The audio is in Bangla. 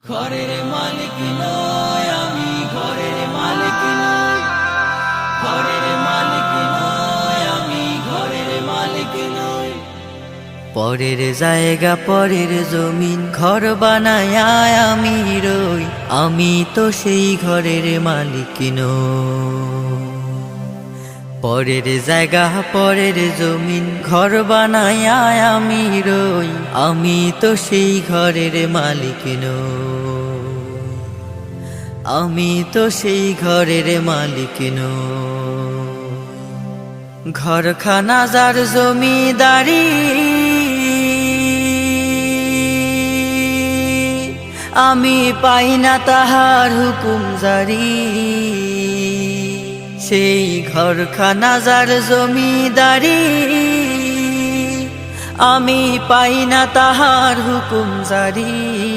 ঘরের মালিক নয় আমি, ঘরের মালিক নয়, ঘরের মালিক নয় আমি, ঘরের মালিক নয়। পরের জায়গা পরের জমিন ঘর বানায় আমি রই, আমি তো সেই ঘরের মালিক নই। পরের জায়গা পরের জমিন ঘর বানায় আমি রই, আমি তো সেই ঘরের মালিক নই, আমি তো সেই ঘরের মালিক নই। ঘরখানা যার জমিদারি, আমি পাই না তাহার হুকুম জারি। সেই ঘরখানা যার জমিদারি, আমি পাই না তাহার হুকুম জারি।